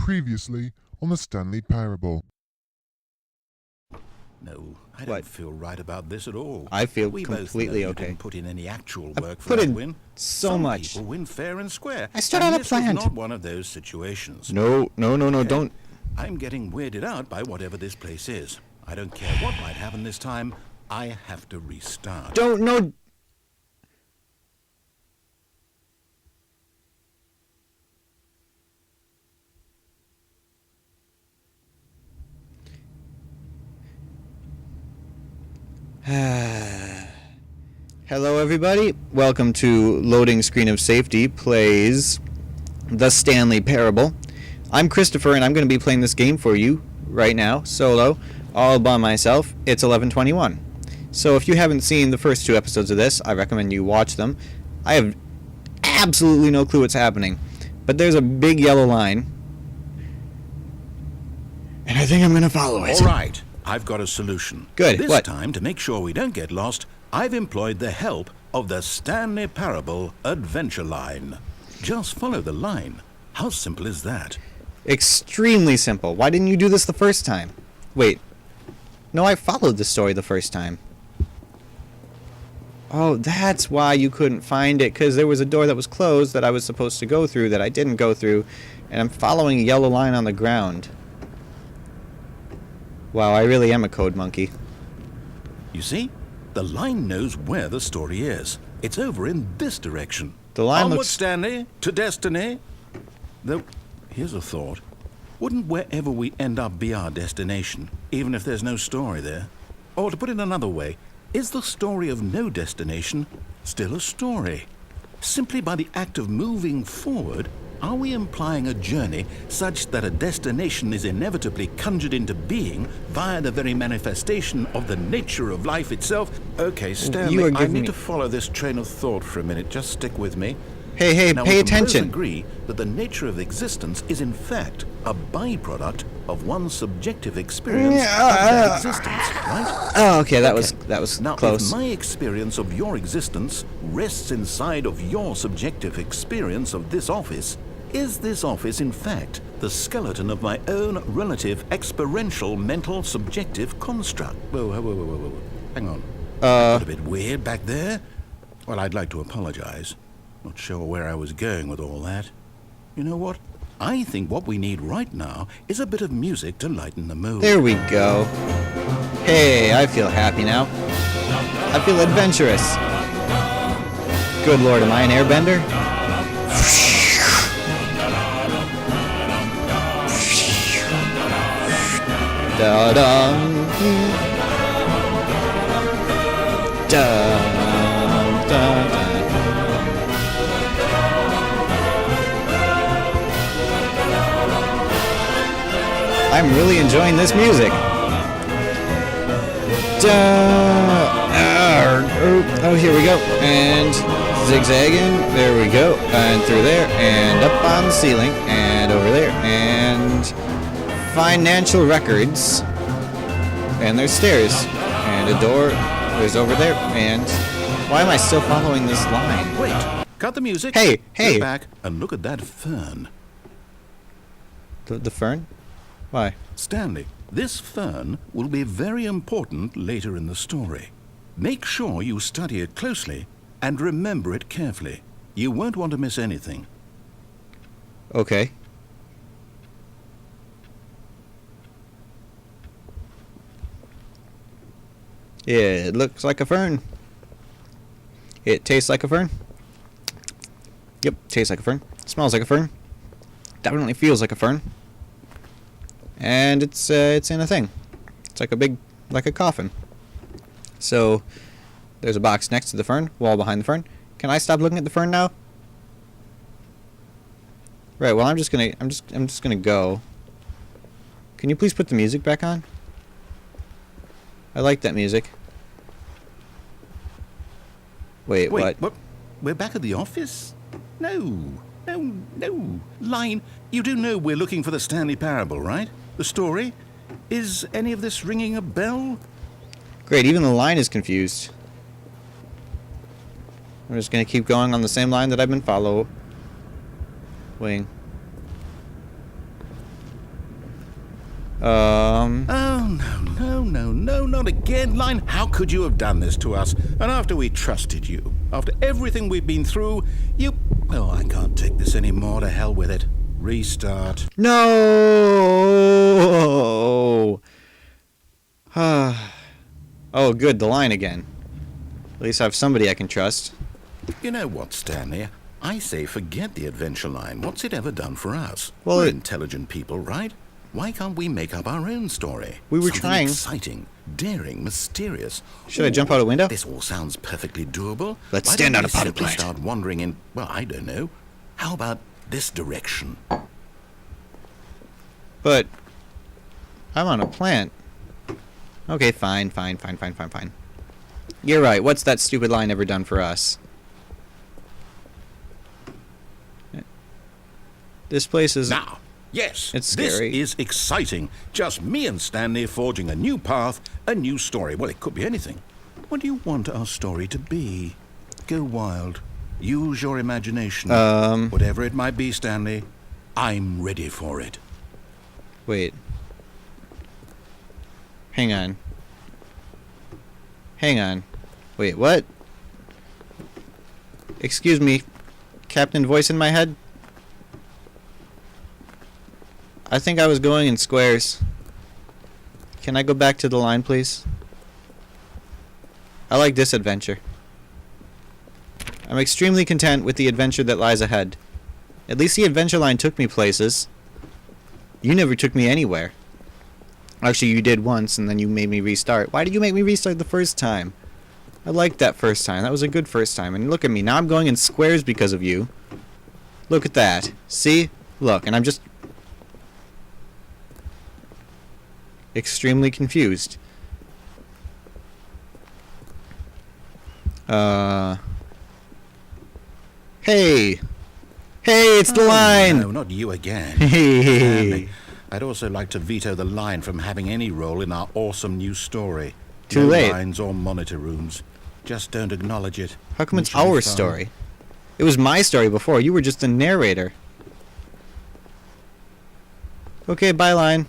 Previously on the Stanley Parable. No, I don't feel right about this at all. I feel we completely both know okay. You didn't put in any actual I work for put that in win. so Some much. people win fair and square. I stood on a this plant. was not one of those situations. No, Okay, don't. I'm getting weirded out by whatever this place is. I don't care what might happen this time. I have to restart. Don't, no. Hello everybody, welcome to Loading Screen of Safety plays The Stanley Parable. I'm Christopher and I'm going to be playing this game for you right now, solo, all by myself. It's 11:21. So if you haven't seen the first two episodes of this, I recommend you watch them. I have absolutely no clue what's happening, but there's a big yellow line, and I think I'm going to follow it. All right, I've got a solution. Good, This what? time, to make sure we don't get lost, I've employed the help of the Stanley Parable Adventure Line. Just follow the line. How simple is that? Extremely simple. Why didn't you do this the first time? Wait. No, I followed the story the first time. Oh, that's why you couldn't find it, because there was a door that was closed that I was supposed to go through that I didn't go through, and I'm following a yellow line on the ground. Wow, I really am a code monkey. You see? The line knows where the story is. It's over in this direction. The line Onward, looks... Stanley, to destiny. Though, here's a thought. Wouldn't wherever we end up be our destination, even if there's no story there? Or to put it another way, is the story of no destination still a story? Simply by the act of moving forward, are we implying a journey such that a destination is inevitably conjured into being via the very manifestation of the nature of life itself? Okay, Stanley, I need to follow this train of thought for a minute. Just stick with me. Hey, Now, pay we can both attention. agree that the nature of existence is in fact a byproduct of one's subjective experience of that existence, right? Oh, okay, that was Now, close. if my experience of your existence rests inside of your subjective experience of this office, is this office, in fact, the skeleton of my own relative experiential mental subjective construct? Whoa. Hang on. That got a bit weird back there. Well, I'd like to apologize. Not sure where I was going with all that. You know what? I think what we need right now is a bit of music to lighten the mood. There we go. Hey, I feel happy now. I feel adventurous. Good lord, am I an airbender? Da-dum. Da-dum. I'm really enjoying this music. Oh, here we go. And zigzagging. There we go. And through there. And up on the ceiling. And over there. And financial records. And there's stairs. And a door. There's over there. And why am I still following this line? Wait. Cut the music. Hey. Go back and look at that fern. The fern? Why? Stanley, this fern will be very important later in the story. Make sure you study it closely and remember it carefully. You won't want to miss anything. Okay. Yeah, it looks like a fern. It tastes like a fern. Yep, tastes like a fern. Smells like a fern. Definitely feels like a fern. And it's in a thing. It's like like a coffin. So there's a box next to the fern, wall behind the fern. Can I stop looking at the fern now? Right. Well, I'm just gonna go. Can you please put the music back on? I like that music. Wait, what? We're back at the office? No. Line, you do know we're looking for the Stanley Parable, right? The story? Is any of this ringing a bell? Great, even the line is confused. I'm just going to keep going on the same line that I've been following. Oh, no, not again, Line. How could you have done this to us? And after we trusted you, after everything we've been through, you... Oh, I can't take this anymore. To hell with it. Restart. No! Oh, good, the line again. At least I have somebody I can trust. You know what, Stanley? I say forget the adventure line. What's it ever done for us? Well, We're intelligent people, right? Why can't we make up our own story? We were Something trying. exciting, daring, mysterious. Should I jump out a window? This all sounds perfectly doable. Let's Why stand don't on a we potted simply plant. start wandering in, well, I don't know. How about this direction? But I'm on a plant. Okay, fine. You're right. What's that stupid line ever done for us? This place is... Now, yes, It's scary. This is exciting. Just me and Stanley forging a new path, a new story. Well, it could be anything. What do you want our story to be? Go wild. Use your imagination. Whatever it might be, Stanley, I'm ready for it. Wait. Hang on. Wait, what? Excuse me, Captain Voice in my head? I think I was going in squares. Can I go back to the line, please? I like this adventure. I'm extremely content with the adventure that lies ahead. At least the adventure line took me places. You never took me anywhere. Actually, you did once, and then you made me restart. Why did you make me restart the first time? I liked that first time. That was a good first time. And look at me. Now I'm going in squares because of you. Look at that. See? Look, and I'm just... extremely confused. Hey! Hey, it's the line! No, not you again. Hey! Stanley, I'd also like to veto the line from having any role in our awesome new story. Too no late. lines or monitor rooms. Just don't acknowledge it. How come it's Which will be our fine. story? It was my story before. You were just the narrator. Okay, bye, line.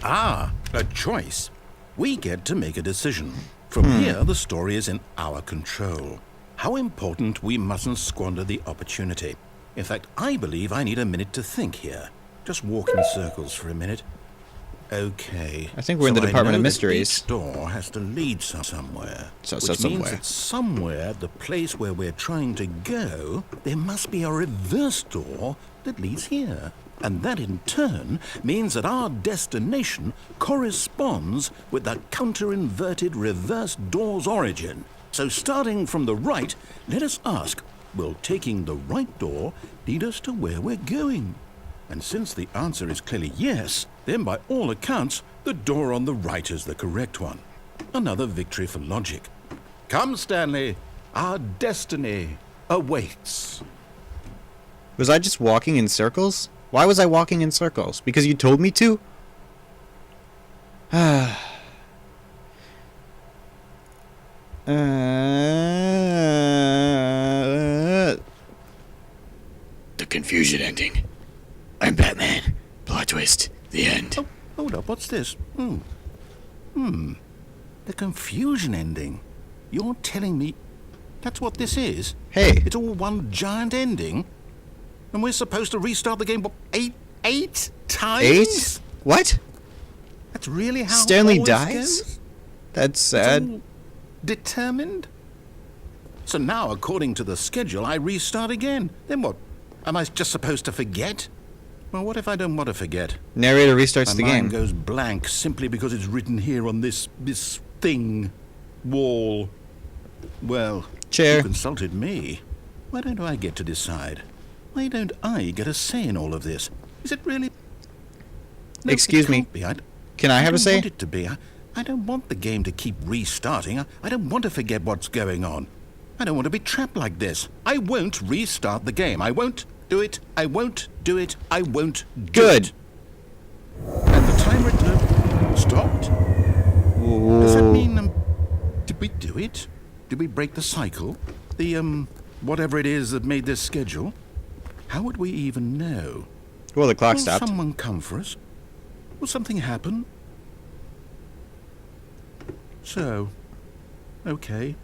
Ah, a choice. We get to make a decision. From here, the story is in our control. How important we mustn't squander the opportunity. In fact, I believe I need a minute to think here. Just walk in circles for a minute. Okay. I think we're in the I Department know of that Mysteries. each door has to lead somewhere. So which means somewhere. that somewhere, the place where we're trying to go, there must be a reverse door that leads here. And that in turn means that our destination corresponds with the counter-inverted reverse door's origin. So starting from the right, let us ask, will taking the right door lead us to where we're going? And since the answer is clearly yes, then by all accounts, the door on the right is the correct one. Another victory for logic. Come, Stanley, our destiny awaits. Was I just walking in circles? Why was I walking in circles? Because you told me to? The confusion ending. I'm Batman. Plot twist. The end. Oh, hold up, what's this? The confusion ending. You're telling me that's what this is? Hey. It's all one giant ending? And we're supposed to restart the game, what, eight times? 8? What? That's really how Stanley always dies? goes? That's It's sad. all determined? So now, according to the schedule, I restart again. Then what? Am I just supposed to forget? Well, what if I don't want to forget? Narrator restarts My the mind game. goes blank simply because it's written here on this thing, wall. Well, Chair. you consulted me. Why don't I get to decide? Why don't I get a say in all of this? Is it really? No, Excuse it me. can't be. Can I have a don't say? want it to be. I don't want the game to keep restarting. I don't want to forget what's going on. I don't want to be trapped like this. I won't restart the game. I won't do it. I won't do it. I won't do Good. it. And the timer stopped. Does that mean, did we do it? Did we break the cycle? The, whatever it is that made this schedule? How would we even know? Well, the clock Will stopped. someone come for us? Will something happen? So, okay.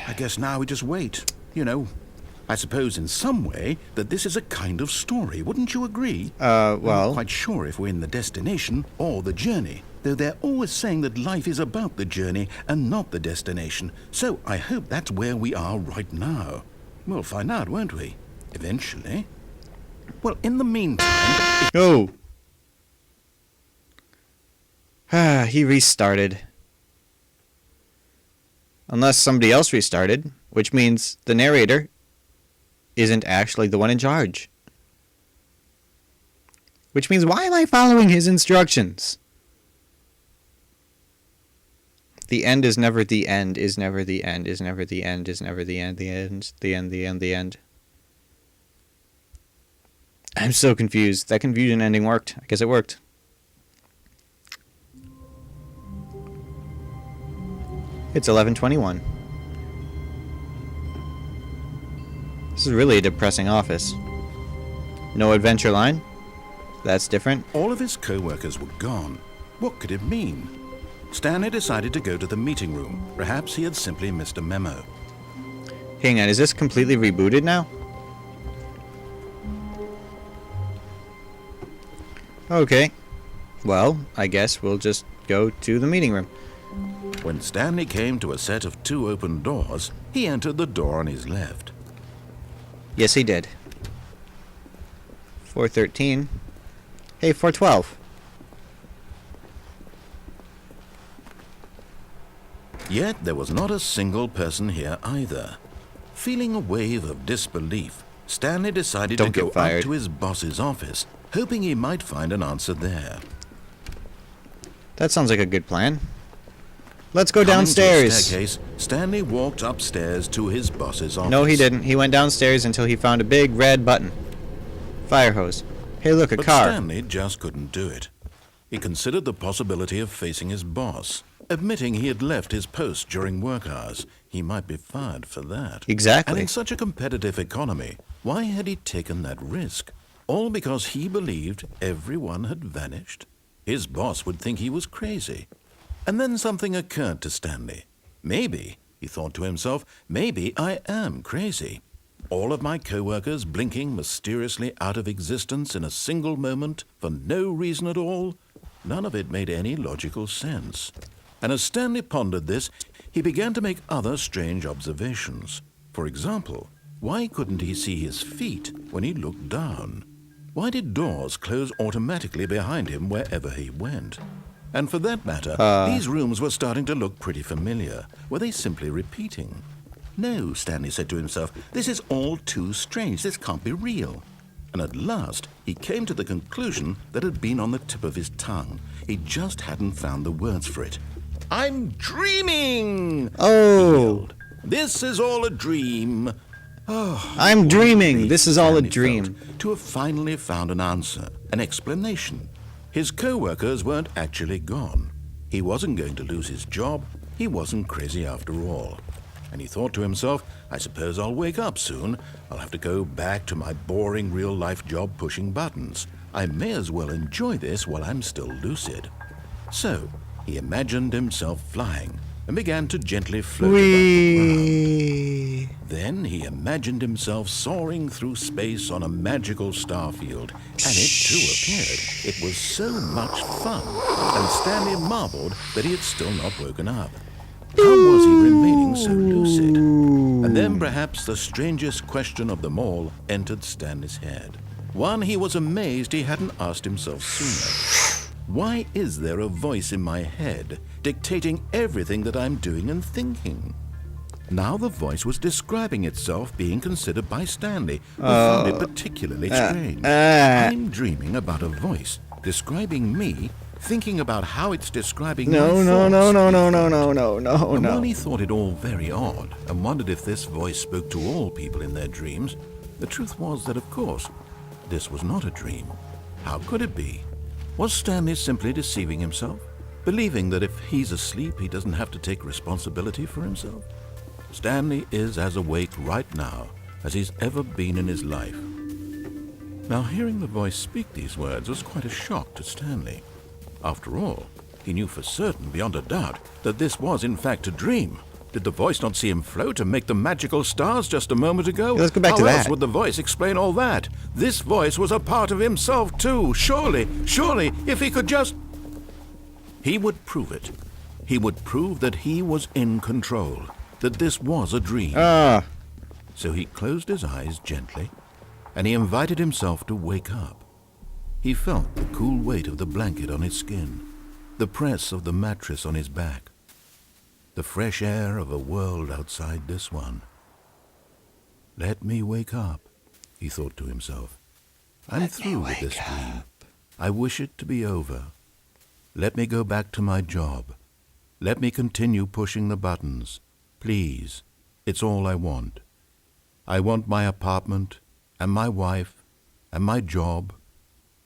I guess now we just wait. You know, I suppose in some way that this is a kind of story. Wouldn't you agree? I'm not Well, quite sure if we're in the destination or the journey, though they're always saying that life is about the journey and not the destination. So I hope that's where we are right now. We'll find out, won't we? Eventually. Well, in the meantime... oh. He restarted. Unless somebody else restarted, which means the narrator isn't actually the one in charge. Which means, why am I following his instructions? The end is never the end, is never the end, is never the end, is never the end, the end, the end, the end, the end. I'm so confused. That confusion ending worked. I guess it worked. It's 11:21. This is really a depressing office. No adventure line? That's different. All of his co-workers were gone. What could it mean? Stanley decided to go to the meeting room. Perhaps he had simply missed a memo. Hang on, is this completely rebooted now? Okay. Well, I guess we'll just go to the meeting room. When Stanley came to a set of 2 open doors, he entered the door on his left. Yes, he did. 413. Hey, 412. Yet there was not a single person here either. Feeling a wave of disbelief, Stanley decided Don't to go get fired. up to his boss's office, hoping he might find an answer there. That sounds like a good plan. Let's go Coming to a downstairs. staircase, Stanley walked upstairs to his boss's office. No, he didn't. He went downstairs until he found a big red button. Fire hose. Hey, look, a But car. Stanley just couldn't do it. He considered the possibility of facing his boss, admitting he had left his post during work hours. He might be fired for that. Exactly. And in such a competitive economy, why had he taken that risk? All because he believed everyone had vanished? His boss would think he was crazy. And then something occurred to Stanley. Maybe, he thought to himself, maybe I am crazy. All of my co-workers blinking mysteriously out of existence in a single moment for no reason at all. None of it made any logical sense. And as Stanley pondered this, he began to make other strange observations. For example, why couldn't he see his feet when he looked down? Why did doors close automatically behind him wherever he went? And for that matter, these rooms were starting to look pretty familiar. Were they simply repeating? No, Stanley said to himself, this is all too strange. This can't be real. And at last, he came to the conclusion that had been on the tip of his tongue. He just hadn't found the words for it. I'm dreaming! Oh. He yelled. This is all a dream. Oh, I'm dreaming. This is all a Stanley dream. felt to have finally found an answer, an explanation. His co-workers weren't actually gone. He wasn't going to lose his job. He wasn't crazy after all. And he thought to himself, I suppose I'll wake up soon. I'll have to go back to my boring real-life job pushing buttons. I may as well enjoy this while I'm still lucid. So, he imagined himself flying and began to gently float above the ground. Whee! Then he imagined himself soaring through space on a magical starfield, and it too appeared. It was so much fun, and Stanley marveled that he had still not woken up. How was he remaining so lucid? And then perhaps the strangest question of them all entered Stanley's head. One he was amazed he hadn't asked himself sooner. Why is there a voice in my head dictating everything that I'm doing and thinking? Now the voice was describing itself being considered by Stanley, who found it particularly strange. I'm dreaming about a voice describing me, thinking about how it's describing my thoughts. And while he thought it all very odd and wondered if this voice spoke to all people in their dreams, the truth was that, of course, this was not a dream. How could it be? Was Stanley simply deceiving himself, believing that if he's asleep he doesn't have to take responsibility for himself? Stanley is as awake right now as he's ever been in his life. Now, hearing the voice speak these words was quite a shock to Stanley. After all, he knew for certain, beyond a doubt, that this was in fact a dream. Did the voice not see him float and make the magical stars just a moment ago? Let's go back to How that. else would the voice explain all that? This voice was a part of himself too. Surely, if he could just... He would prove it. He would prove that he was in control, that this was a dream. So he closed his eyes gently, and he invited himself to wake up. He felt the cool weight of the blanket on his skin, the press of the mattress on his back, the fresh air of a world outside this one. Let me wake up, he thought to himself. I'm through with this dream. I wish it to be over. Let me go back to my job. Let me continue pushing the buttons. Please, it's all I want. I want my apartment, and my wife, and my job.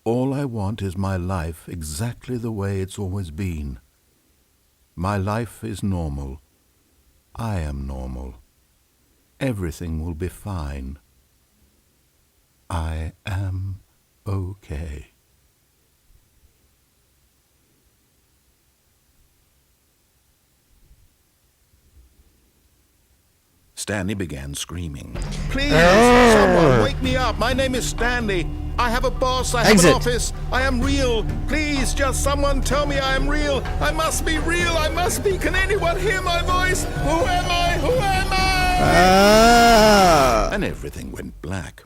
All I want is my life exactly the way it's always been. My life is normal. I am normal. Everything will be fine. I am okay. Stanley began screaming. Please, someone wake me up. My name is Stanley. I have a boss. I have an office. I am real. Please, just someone tell me I am real. I must be real. I must be. Can anyone hear my voice? Who am I? Who am I? And everything went black.